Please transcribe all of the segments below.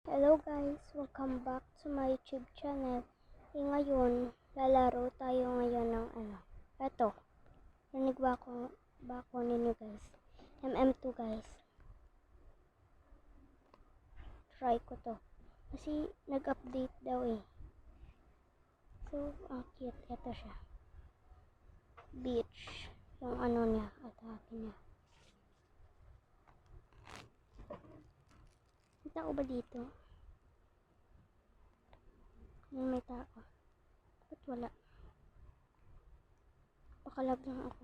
Hello guys! Welcome back to my YouTube channel. Ngayon, lalaro tayo ngayon ng Eto. Rinig ba ako ninyo guys? MM2 guys. Try ko to. Kasi nag-update daw eh. So, ang cute. Ito siya. Beach. Yung niya. Atake niya. May tao ba dito? May tao. Ba't wala? Pakalag lang ako.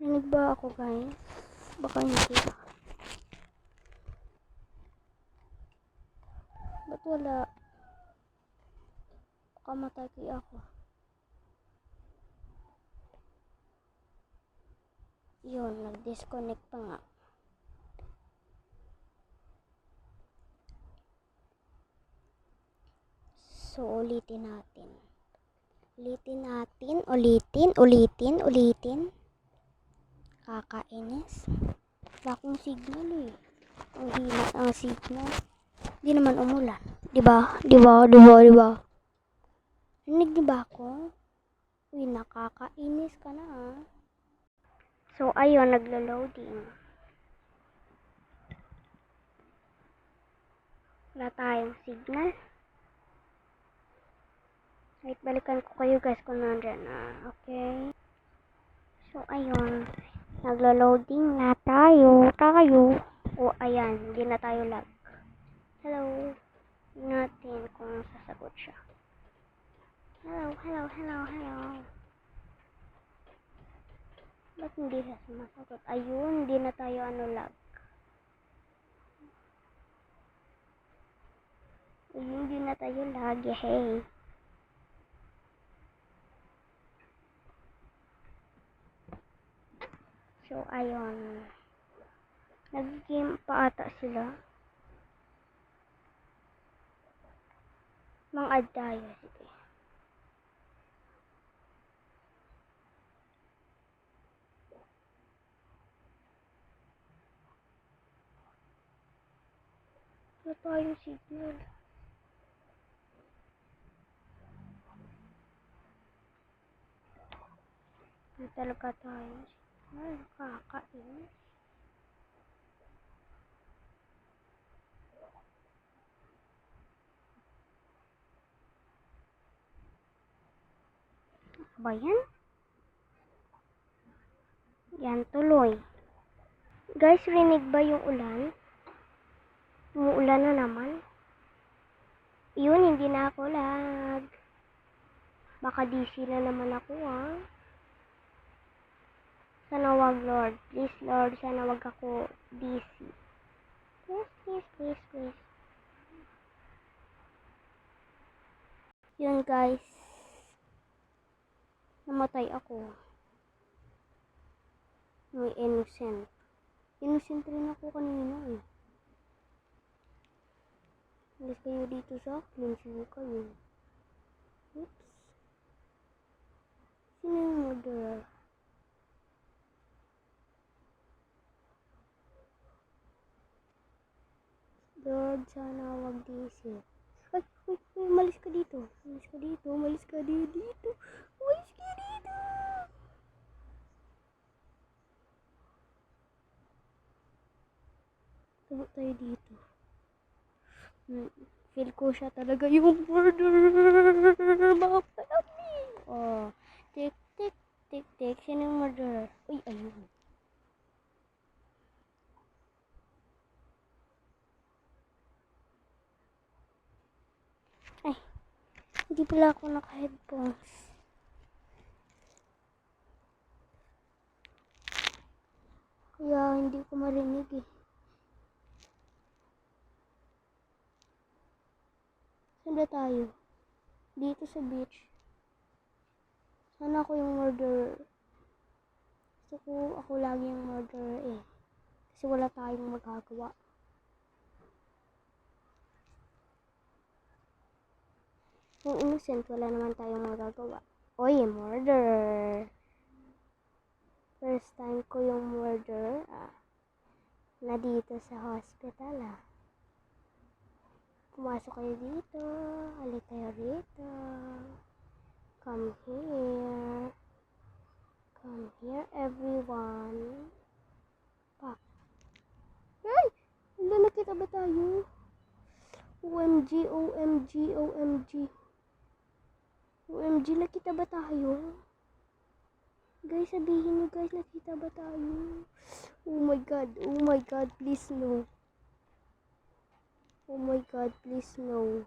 Rinig ba ako guys? Baka hindi. Ba't wala? Baka matagi ako. Yun, nag-disconnect pa nga. So, ulitin natin. Ulitin. Kakainis. Wala akong signal eh. Ang hina ang signal. Di naman umulan. Diba? Rinig niyo ba ako? Uy, nakakainis ka na ah. So, ayun, naglo-loading. Wala tayong signal. Wait, balikan ko kayo guys kung nandyan na. Okay. So, ayun. Naglo-loading na tayo. O, ayan. Hindi na tayo lag. Hello. Natin kung sasagot siya. Hello. Ba't hindi siya sumasagot? Ayun, hindi na tayo lag. Ayun, hindi na tayo lag. Hey. So, ayun. Nag-game pa ata sila. Mang-add tayo. Sige. Wala tayong signal. Wala talaga tayo. Ay, nakakainis. Ba yan? Yan, tuloy. Guys, rinig ba yung ulan? Umuulan na naman. Yun, hindi na ako lag. Baka DC na naman ako ah. Sana wag Lord. Please Lord, sana wag ako DC. Please. Yun guys. Namatay ako. May innocent. Innocent rin ako kanina eh. Alis kayo dito sa akin. Sino kayo? Oops. Sino yung murderer? Lord, sana wag DC. Ay, malis ka dito. Malis ka dito. Tubo tayo dito. Feel ko siya talaga yung murderer. Baka pala me. Oh, tik. Sino yung murderer? Uy, ayun. Ay, hindi pala ako naka-headphones. Kaya hindi ko marinig eh. Saan ba tayo? Dito sa beach. Sana ako yung murderer. Gusto ko ako lagi yung murderer eh. Kasi wala tayong magagawa. Yung innocent, wala naman tayong magagawa. Oy, murderer. First time ko yung murder na dito sa hospital Pumasok kayo dito. Halik kayo dito. Come here. Come here, everyone. Pak. Ay! Wala, nakita ba tayo? OMG, OMG, OMG. OMG, nakita ba tayo? Guys, sabihin nyo guys, nakita ba tayo? Oh my god, please no. Oh my god, please no.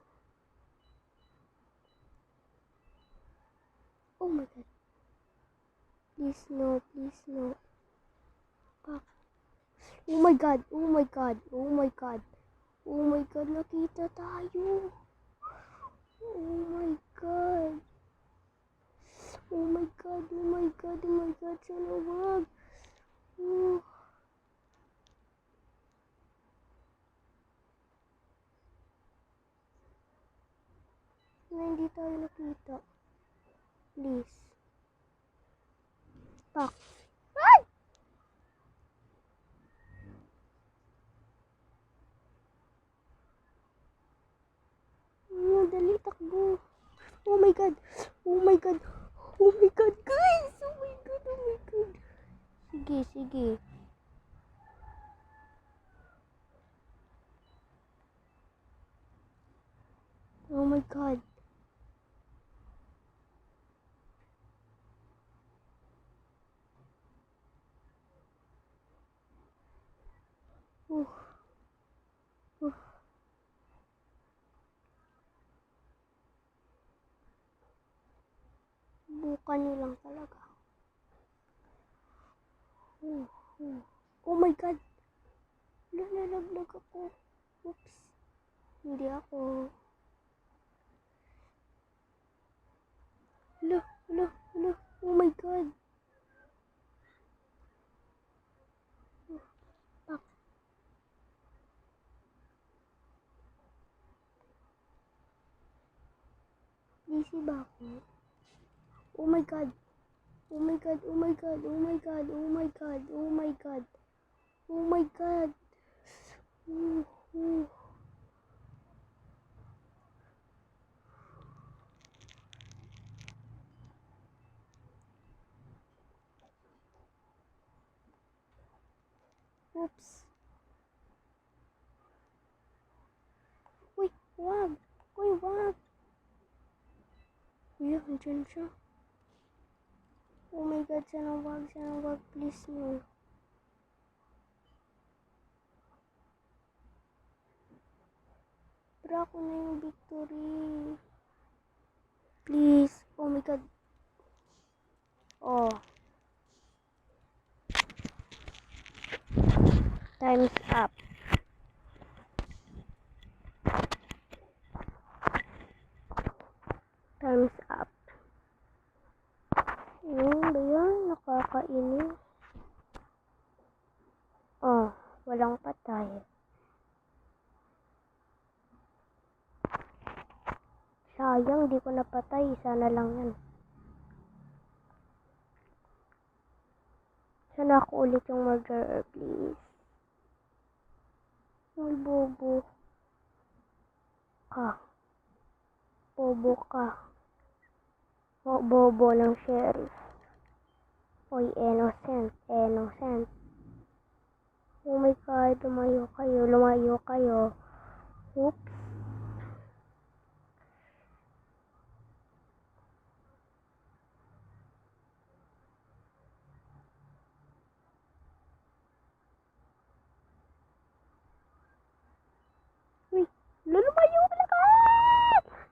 Oh my god. Please no, please no. Pak. Oh my god, oh my god, oh my god. Oh my god, nakita tayo. Oh my god. Oh my god, oh my god, oh my god, sana wag. Na hindi tayo nakita. Please. Pak. Ay! Dali, takbo. Oh my god. Oh my god. Oh my god, guys. Oh my god, oh my god. Sige, sige. Oh my god. Bukan nyo lang talaga. Oh my god. Nalaglag ako. Oops. Hindi ako. Hala. Oh my god. Pak. Busy ba ako? Oh my god. Oh my god, oh my god, oh my god, oh my god, oh my god. Oh my god. Oops. Uy, wag. Uy, wag. Uy, andyan siya. Oh my god, sana wag, please no. Pero ako na yung victory. Please. Oh my god. Oh. Time's up. Time's up. Ba yan? Nakakainis. Oh, walang patay. Sayang, di ko napatay. Sana lang yan. Sana ako ulit yung murderer, please. Ay, bobo. Bobo ka. Bobo ng sheriff. Oy, innocent. Oh my god, lumayo kayo. Oops. Uy, lumayo pala ka!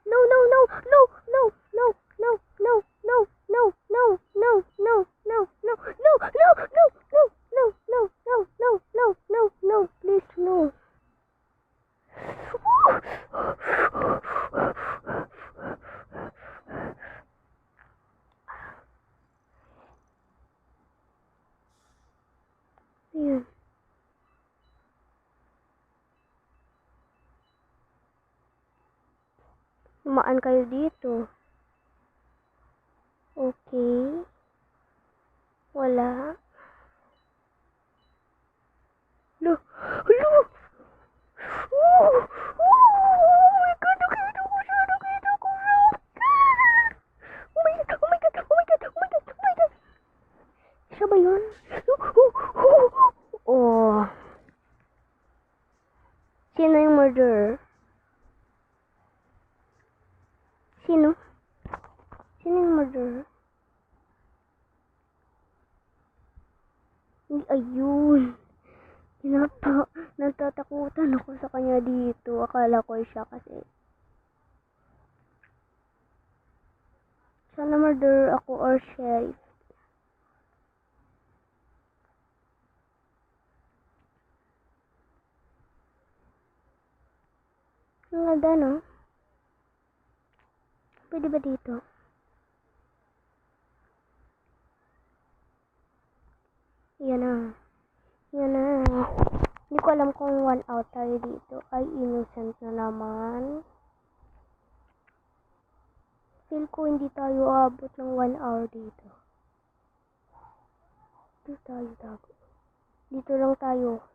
No. Please, no. Ayan. Lumaan kayo dito. Okay. Wala. yun? Oh. Sino yung murderer? Sino? Sino yung murderer? Ayun. Natatakutan ako sa kanya dito. Akala ko siya kasi. Sana murderer ako or sheriff. Ang ganda, no? Pwede ba dito? Yan na. Yan na. Hindi ko alam kung 1 out tayo dito. Ay, innocent na naman. Feel ko hindi tayo abot ng 1 hour dito. Dito tayo tago. Dito lang tayo.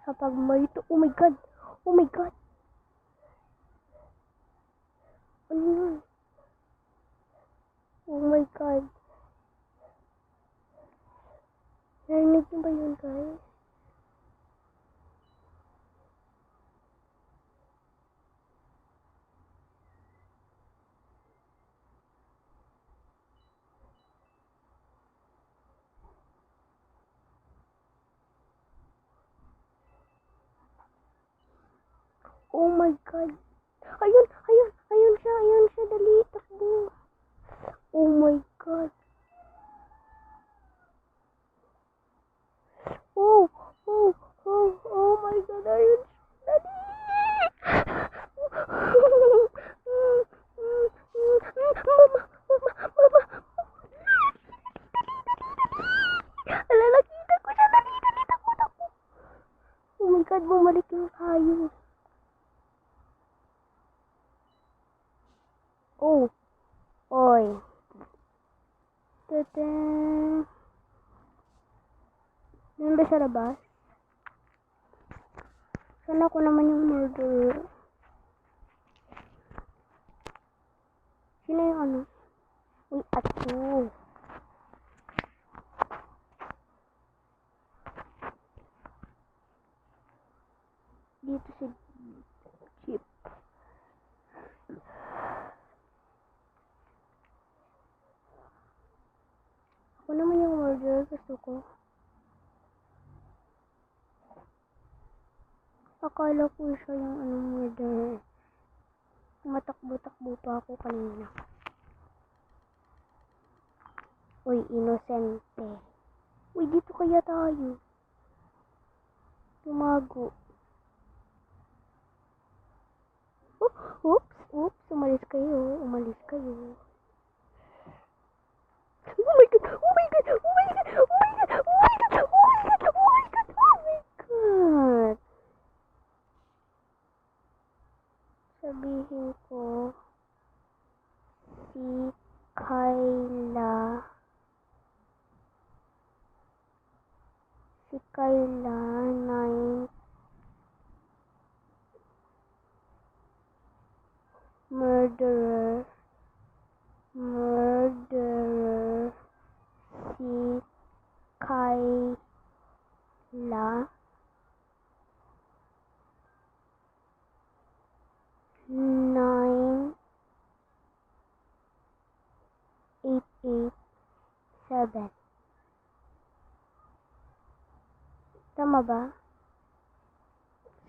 Kapag may ito. Oh my god. Oh my god. Ano yun? Oh my god. Narinig niyo ba yun, guys? Oh my god. Ayun, ayun, ayun siya, dali, takbo. Oh my god. Oh, oh, oh, oh my god, ayun siya, dali. Mama. Ala, nakita ko siya, dali, takbo. Oh my god, bumalik yung hayop. Oh, oy. Tata. Nandun sa labas? Sana ako naman yung murderer. Sino yung ano? Uy, ato. Dito si Chip. Ako naman yung murderer. Gusto ko. Akala ko siya yung murderer. Matakbo-takbo pa ako kanina. Uy, inosente. Uy, dito kaya tayo. Tumago. Oops. Umalis kayo. Oh my god. Sabihin ko si Kayla. Si Kayla 9 murderer si Kayla 9887. Tama ba?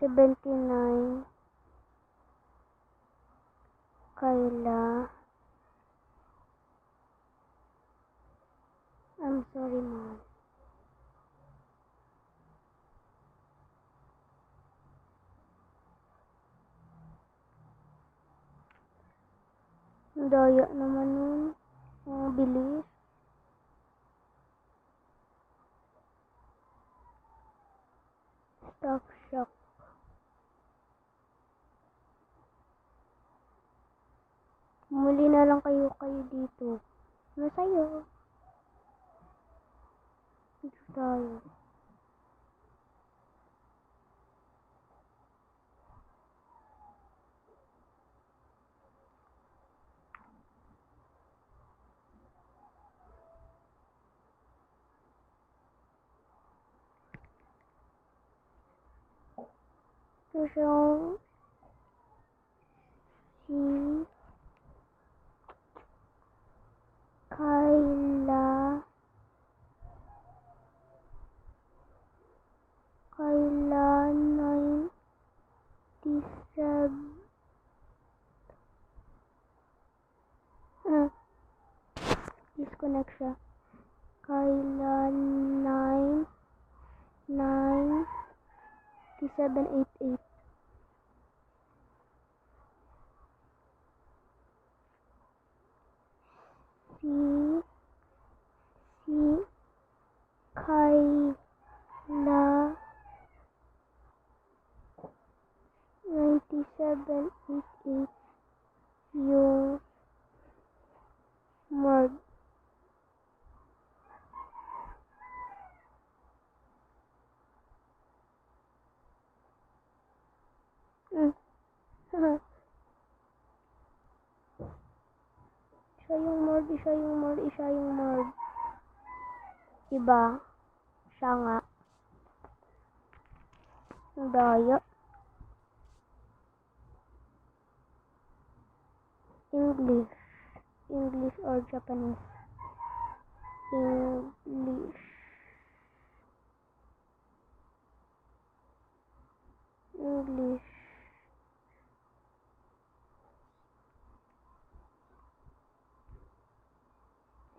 79 Kayla. I'm sorry, Mom. Ang daya naman nun. Ang bilis. Stop shock. Muli na lang kayo dito. Ano sa'yo? Dito tayo. So, si Kayla 97 disconnect siya. Kayla 9788. Si Kayla 9788 yung mod. Siya yung mod. Diba? Siya nga. Ang daya. English or Japanese? English.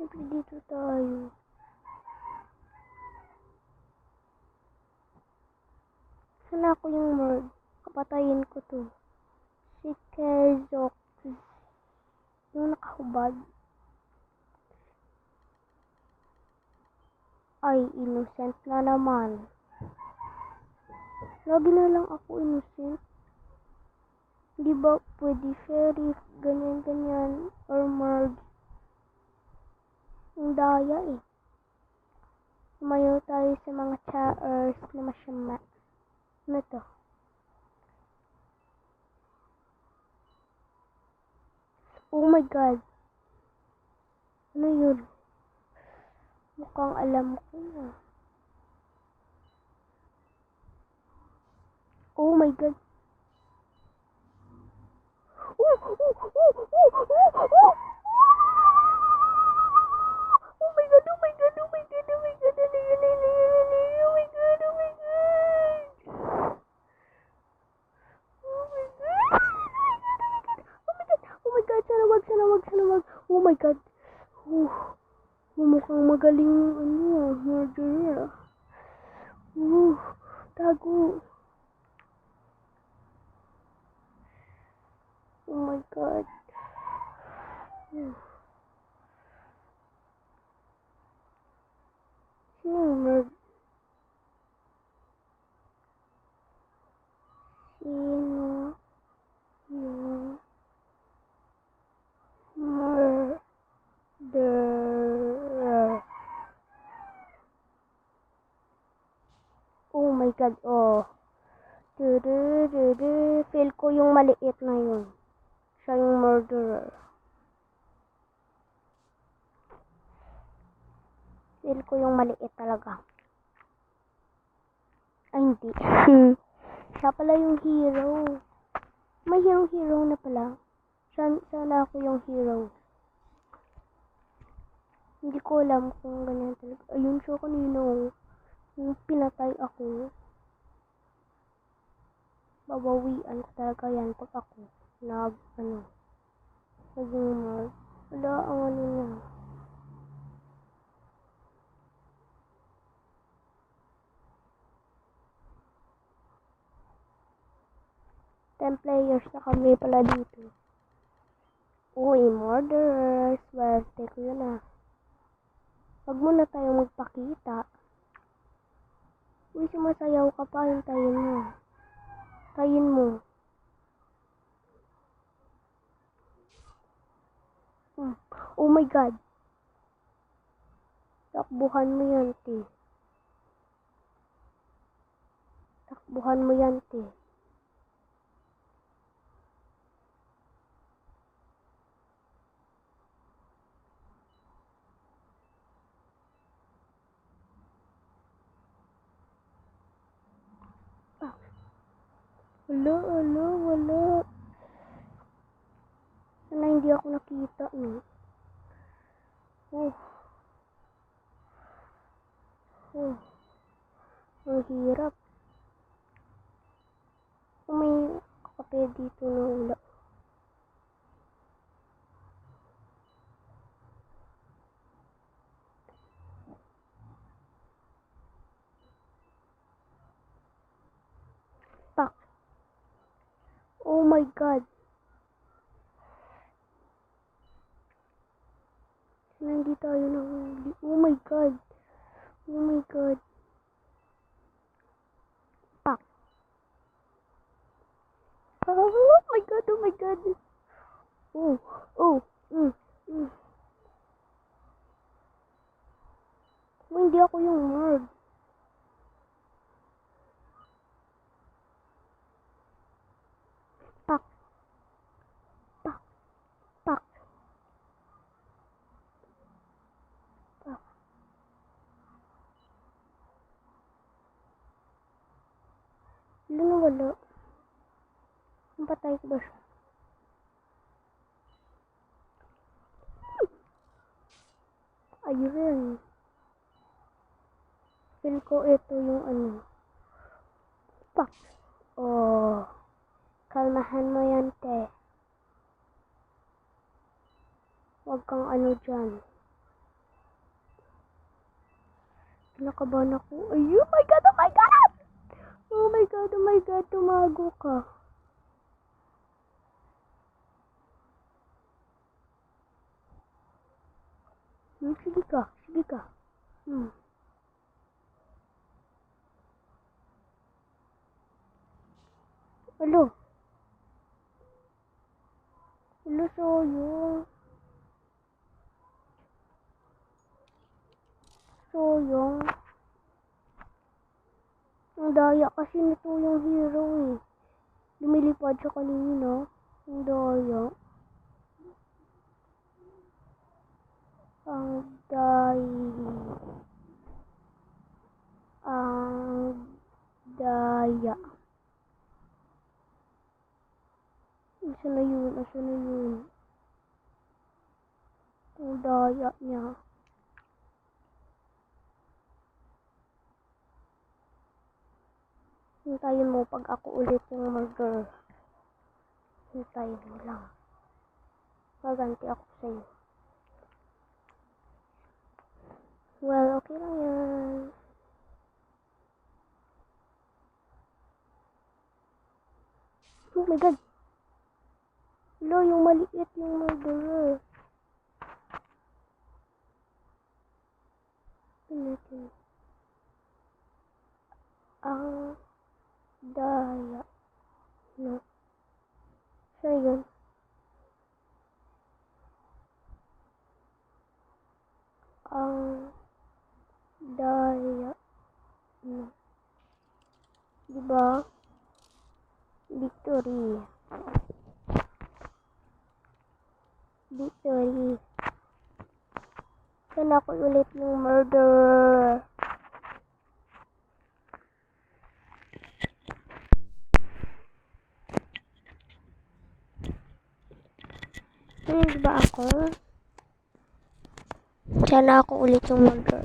Siyempre dito tayo. Sana ako yung mord. Kapatayin ko to. Si Kezok. Yung nakahubad. Ay, innocent na naman. Lagi na lang ako innocent. Di ba pwede sheriff, ganyan, or mord? Ang daya eh. Tumayo tayo sa mga chairs na masyama. Ano to? Oh my god. Ano yun? Mukhang alam ko na. Oh my god. Oh my god. Mukhang magaling murderer. Tago. Oh my god. Sino yung murderer? Oh my god, oh. Feel ko yung maliit na yun. Siya yung murderer. Feel ko yung maliit talaga. Ay, hindi. Siya pala yung hero. May hero na pala. Sana ako yung hero. Hindi ko alam kung ganyan talaga. Ayun siya kanino. Yung pinatay ako. Babawian ko talaga yan pag ako naging mord. Wala ang ano niya. 10 players na kami pala dito. Uy, murderers. Swerte ko yun ah. Wag muna tayong magpakita. Uy, sumasayaw ka pa. Hintayin mo. Tayin mo. Oh my god. Takbuhan mo yan, te. Takbuhan mo yan, te. Wala, wala, wala. Sana hindi ako nakita, no? Oh. Oh. Ang hirap. Kung may kape dito na wala. Pak. Oh my God. Sana hindi tayo nahuli. Oh my God. Oh my God. Pak. Oh my God. Oh my God. Oh. Oh. Kung hindi ako yung nerd. Pak. Pak. Pak. Pak. Wala na wala. Patay ko ba siya? Ayun. Feel ko ito yung ano. Pak. Oh. Kalmahan mo yan, te. Huwag kang ano dyan. Kinakabahan ako. Ay, oh my God! Oh my God! Oh my God! Oh my God! Tumago ka. Sige ka. Sige ka. Alo. Alo, Soyong. Soyong. Ang daya kasi nito yung hero eh. Lumilipad siya kanina. Ang daya. Ang daya. Asa na yun? Asa na yun? Ang daya niya. Hintayin mo pag ako ulit yung murder. Hintayin mo lang. Maganti ako sa'yo. Well, okay lang yan. Oh my God! Hello, yung maliit yung murderer. Natin. Ang daya. No. Saan yun? Ang daya. No. Diba? Victory. Victory. Saan ako ulit yung murderer? Diba ako? Sana ako ulit yung murderer.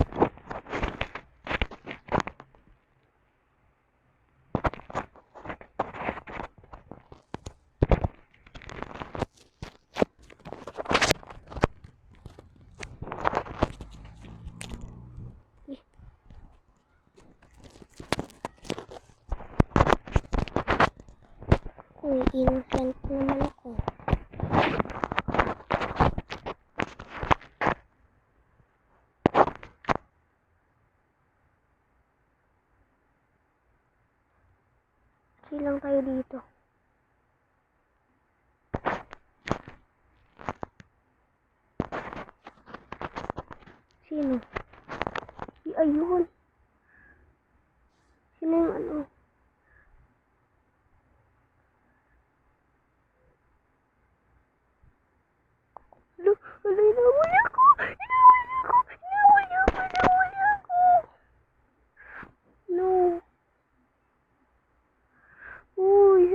Uy, innocent naman ako. Silang tayo dito. Sino? Si ayun. Sino yung ano? Ano, inawala ko! Inawala ko! Inawala ko! Inawala ko! No. Uy,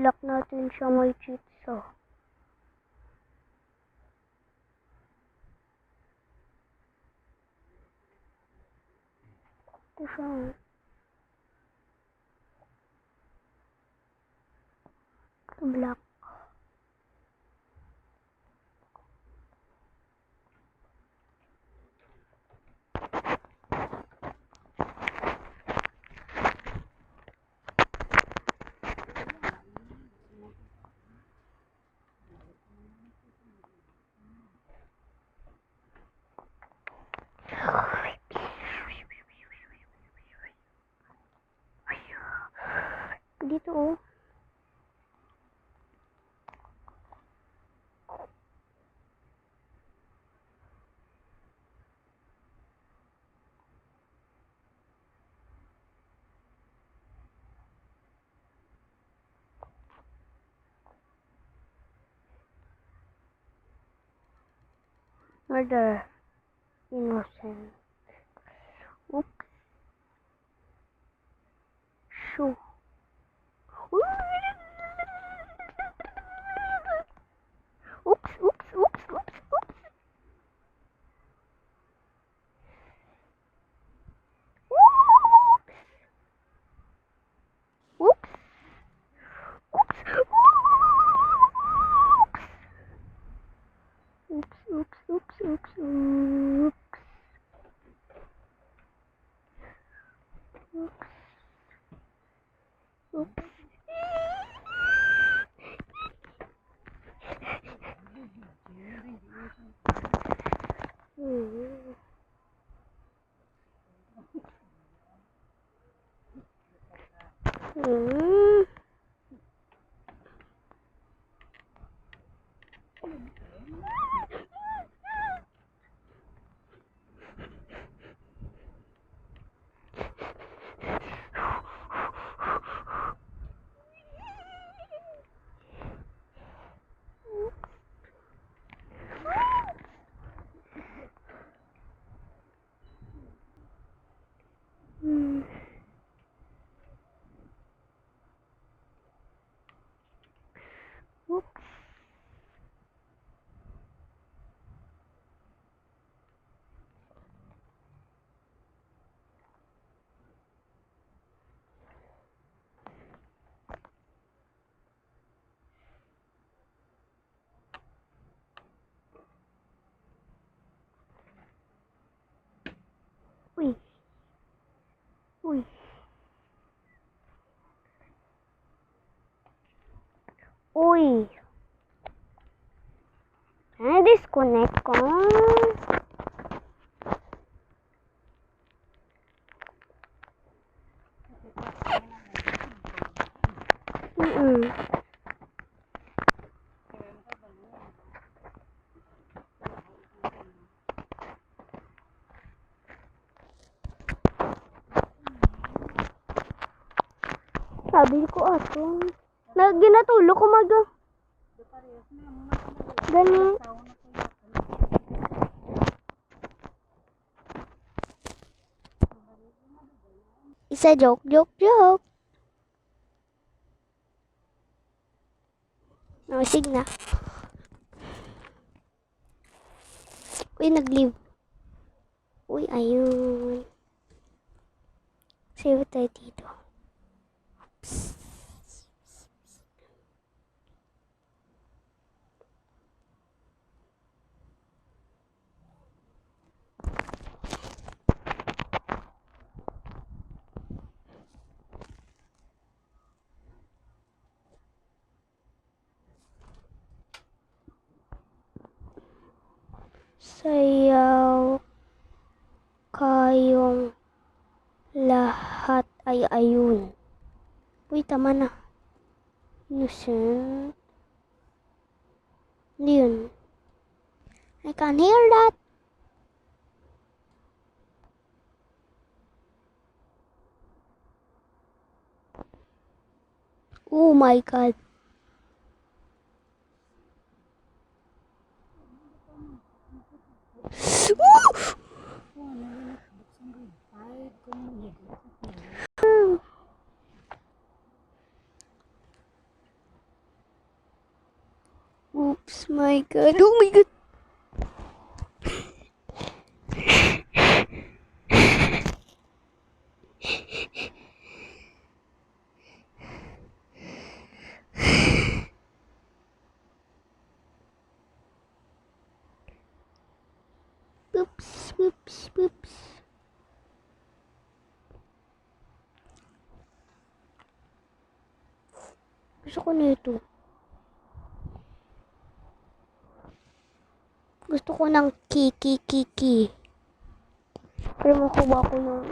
I-block natin siya, may cheats oh. Ito siya. Block. Dito oh. Murder. Innocent. Oops. Shoo. Oops, oops, oops, oops, oops. Oops. Oops. Oops, oops, oops, oops, oops. Oops. Oops. Oops. Uy. Uy. Uy. Disconnect ko. Sabi ko ato. Ginatulog ko gani. Isa joke. Oh, sige na. Uy, nag-leave. Uy, ayun. Save tayo dito. Sayaw kayong lahat ay ayun. Uy, tama na. Innocent. Hindi yun. I can hear that. Oh my god. My God. Oh my God. Oops, oops, oops. Gusto ko nito. Gusto ko ng kiki. Pero makuha ko yung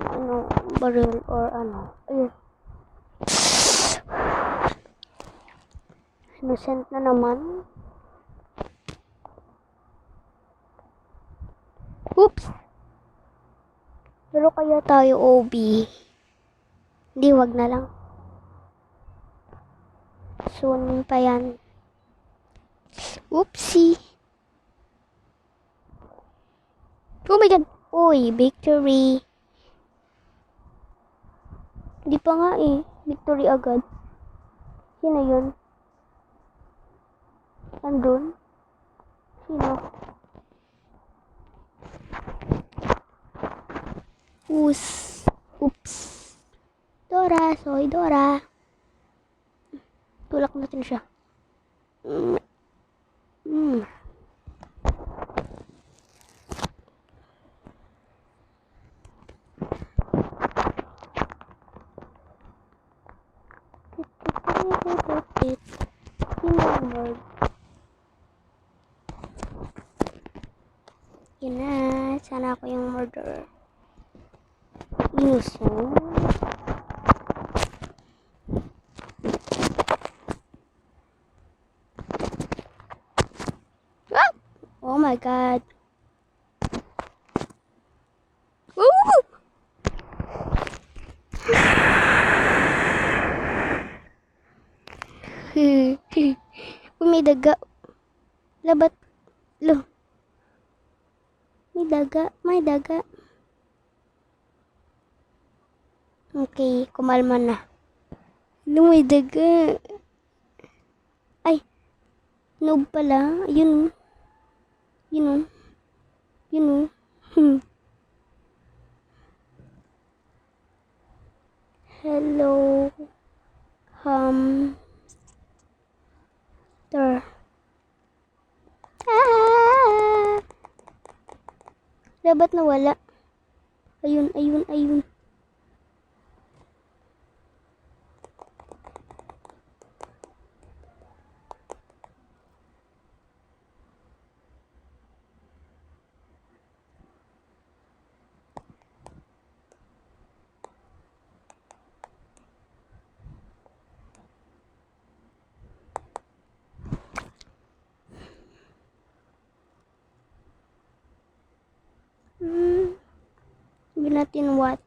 barrel or ano. Ayun. Innocent na naman. Oops! Pero kaya tayo OB. Hindi, wag na lang. Soon pa yan. Oopsie! Oh my God! Uy, victory! Hindi pa nga eh. Victory agad. Sino yun? Andun? Sino? Oops. Dora, soy Dora. Tulak natin siya. Yun na. Sana ako yung murderer. Innocent. Ah! Oh my God. Woo! May daga. Labat. Lo. May daga. Okay, kumalma na. May daga. Ay. Noob pala. Yun. Hello. Hamster. Dapat nawala. Ayun. Sabi natin what?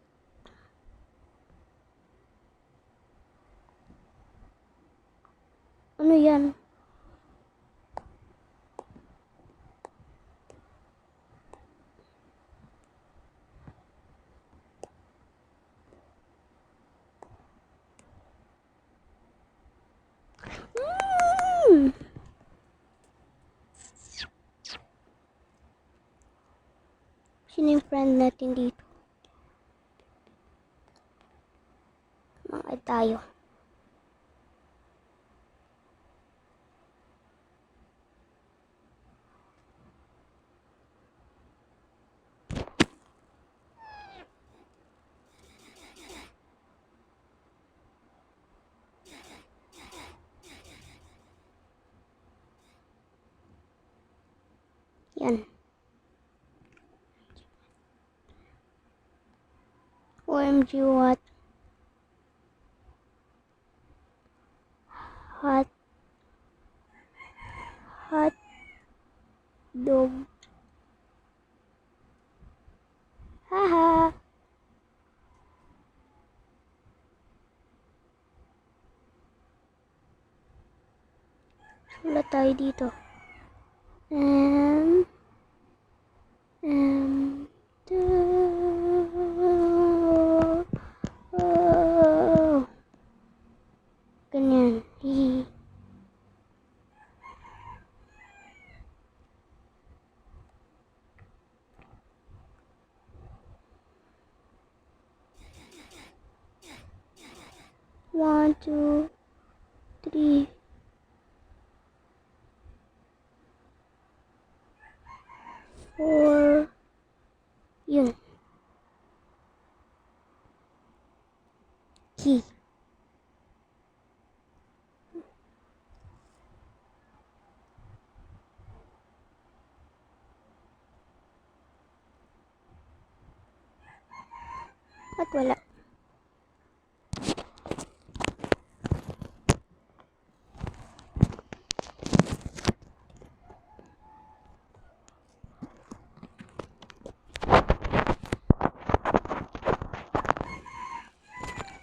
Ano yan? Sino yung friend natin dito? Mga tayo. Yan. OMG, what? Hot dog. Haha. Wala tayo dito. Ganyan. 1, 2, 3. 4. Yun. Key. At wala.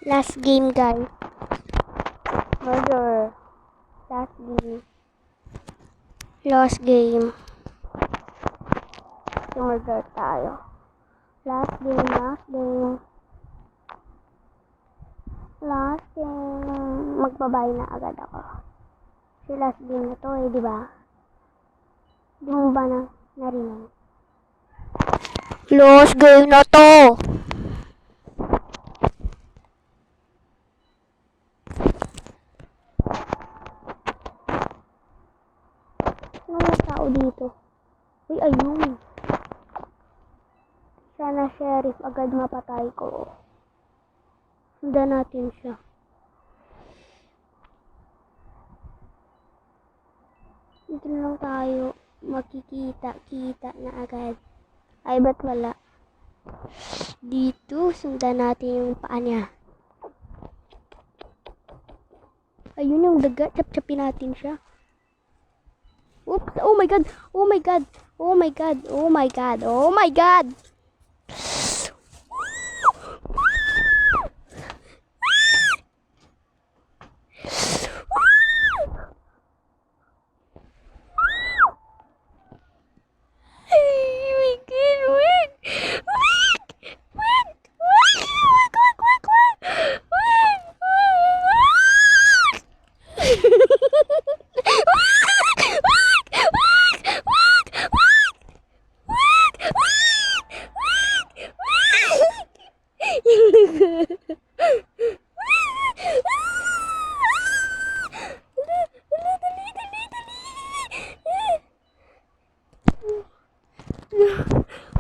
Last game, guys. Murder. Last game. Last game. Murder tayo. Last game, last game. Last game. Magbabay na agad ako. Kasi last game na to eh, di ba? Di mo ba narinig? Last game na to! Anong tao dito? Uy, ayun. Sana sheriff agad mapatay ko. Sundan natin siya. Dito na lang tayo. Makikita na agad. Ay, ba't wala? Dito, sundan natin yung paa niya. Ayun yung daga. Chap-chapin natin siya. Oops! Oh my god! Oh my god! Oh my god! Oh my god! Oh my god!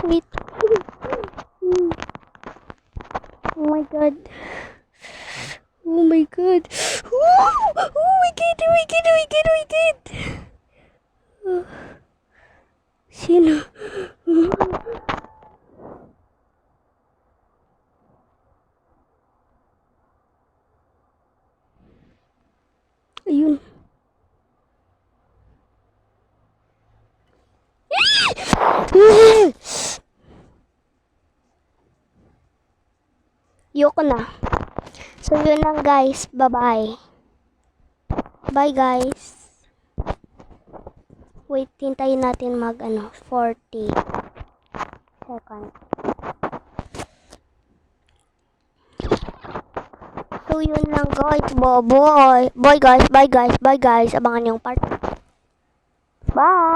Wait. Oh my god. Oh my god. Oh my god. Oh my god. Oh my god. Oh my god. Sino? Ayun. Yoko na. So yun lang guys. Bye-bye. Bye guys. Wait, hintayin natin 40 seconds. So yun lang guys. Bye guys. Bye guys. Bye guys. Abangan yung part. Bye.